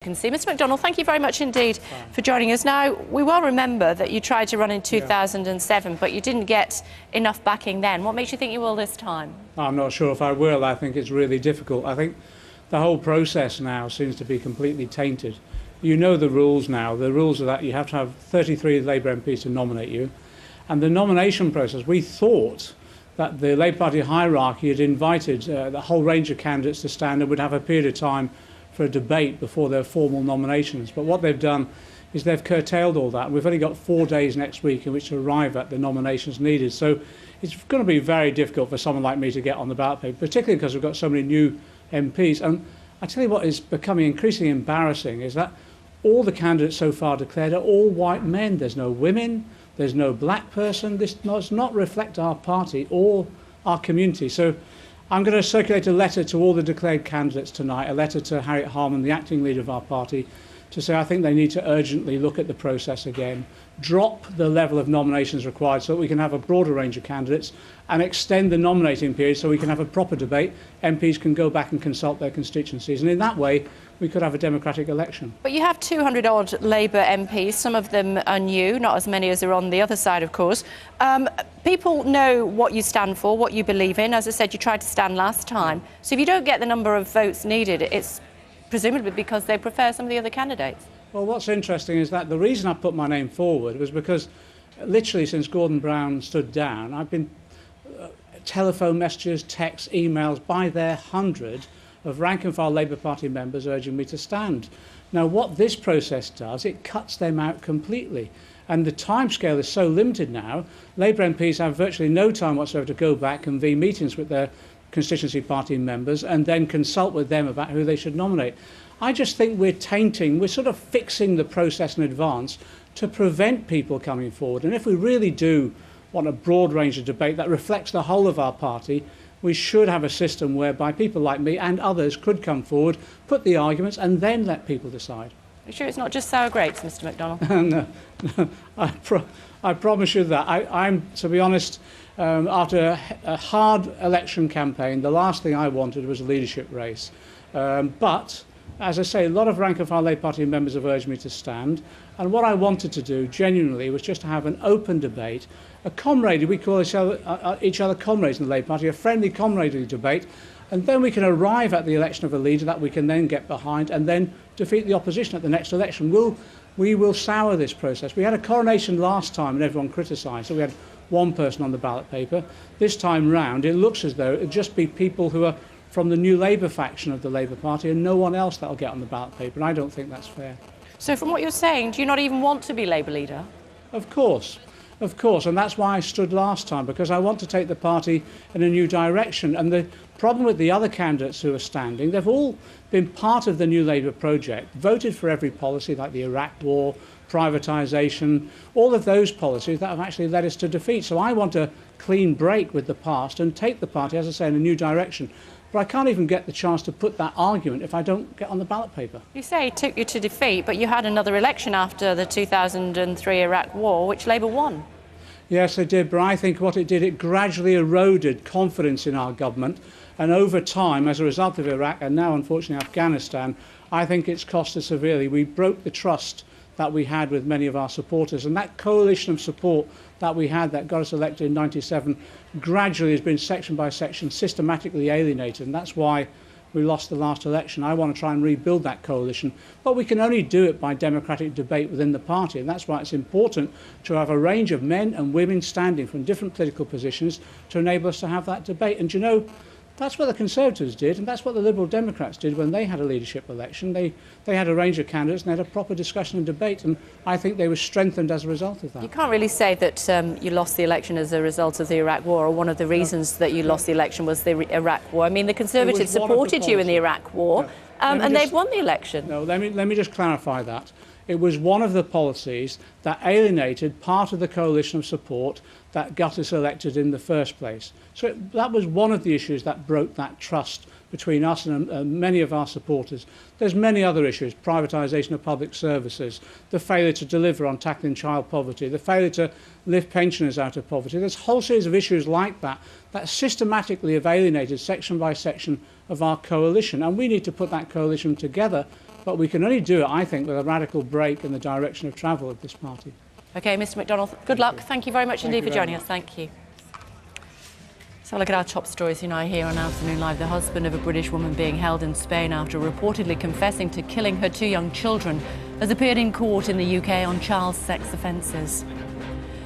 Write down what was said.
can see. Mr McDonnell, thank you very much indeed for joining us. Now, we well remember that you tried to run in 2007, but you didn't get enough backing then. What makes you think you will this time? I'm not sure if I will. I think it's really difficult. I think the whole process now seems to be completely tainted. You know the rules now. The rules are that you have to have 33 Labour MPs to nominate you. And the nomination process, we thought that the Labour Party hierarchy had invited the whole range of candidates to stand and would have a period of time for a debate before their formal nominations. But what they've done is they've curtailed all that. We've only got 4 days next week in which to arrive at the nominations needed. So it's going to be very difficult for someone like me to get on the ballot paper, particularly because we've got so many new MPs. And I tell you what is becoming increasingly embarrassing is that all the candidates so far declared are all white men. There's no women, there's no black person. This does not reflect our party or our community. So I'm going to circulate a letter to all the declared candidates tonight, a letter to Harriet Harman, the acting leader of our party, to say I think they need to urgently look at the process again, drop the level of nominations required so that we can have a broader range of candidates and extend the nominating period so we can have a proper debate. MPs can go back and consult their constituencies, and in that way we could have a democratic election. But you have 200-odd Labour MPs. Some of them are new, not as many as are on the other side, of course. People know what you stand for, what you believe in. As I said, you tried to stand last time. So if you don't get the number of votes needed, it's presumably because they prefer some of the other candidates. Well, what's interesting is that the reason I put my name forward was because literally since Gordon Brown stood down, I've been telephone messages, texts, emails by their hundred of rank-and-file Labour Party members urging me to stand. Now, what this process does, it cuts them out completely. And the timescale is so limited now, Labour MPs have virtually no time whatsoever to go back and convene meetings with their constituency party members and then consult with them about who they should nominate. I just think we're sort of fixing the process in advance to prevent people coming forward. And if we really do want a broad range of debate that reflects the whole of our party, we should have a system whereby people like me and others could come forward, put the arguments, and then let people decide. Are you sure it's not just sour grapes, Mr McDonnell? No, I promise you that. I'm, to be honest, after a hard election campaign, the last thing I wanted was a leadership race. But, as I say, a lot of rank-and-file Labour Party members have urged me to stand. And what I wanted to do, genuinely, was just to have an open debate, a camaraderie. We call each other comrades in the Labour Party, a friendly camaraderie debate. And then we can arrive at the election of a leader that we can then get behind and then defeat the opposition at the next election. We will sour this process. We had a coronation last time and everyone criticised, so we had one person on the ballot paper. This time round, it looks as though it would just be people who are from the New Labour faction of the Labour Party and no one else that will get on the ballot paper, and I don't think that's fair. So from what you're saying, do you not even want to be Labour leader? Of course, and that's why I stood last time, because I want to take the party in a new direction. And the problem with the other candidates who are standing, they've all been part of the New Labour project, voted for every policy like the Iraq War, privatisation, all of those policies that have actually led us to defeat. So I want a clean break with the past and take the party, as I say, in a new direction. But I can't even get the chance to put that argument if I don't get on the ballot paper. You say it took you to defeat, but you had another election after the 2003 Iraq War, which Labour won. Yes, it did, but I think what it did, it gradually eroded confidence in our government. And over time, as a result of Iraq and now, unfortunately, Afghanistan, I think it's cost us severely. We broke the trust that we had with many of our supporters. And that coalition of support that we had that got us elected in '97 gradually has been section by section systematically alienated. And that's why we lost the last election. I want to try and rebuild that coalition. But we can only do it by democratic debate within the party. And that's why it's important to have a range of men and women standing from different political positions to enable us to have that debate. And you know, that's what the Conservatives did, and that's what the Liberal Democrats did when they had a leadership election. They had a range of candidates and they had a proper discussion and debate, and I think they were strengthened as a result of that. You can't really say that you lost the election as a result of the Iraq War, or one of the reasons that you lost the election was the Iraq War. I mean, the Conservatives supported you in the Iraq War, and they've won the election. No, let me just clarify that. It was one of the policies that alienated part of the coalition of support that got us elected in the first place. So that was one of the issues that broke that trust between us and many of our supporters. There's many other issues: privatisation of public services, the failure to deliver on tackling child poverty, the failure to lift pensioners out of poverty. There's a whole series of issues like that that systematically have alienated section by section of our coalition, and we need to put that coalition together But we can only do it, I think, with a radical break in the direction of travel of this party. OK, Mr McDonnell, good luck. Thank you very much indeed for joining us. Thank you. So look at our top stories tonight here on Afternoon Live. The husband of a British woman being held in Spain after reportedly confessing to killing her 2 young children has appeared in court in the UK on child sex offences.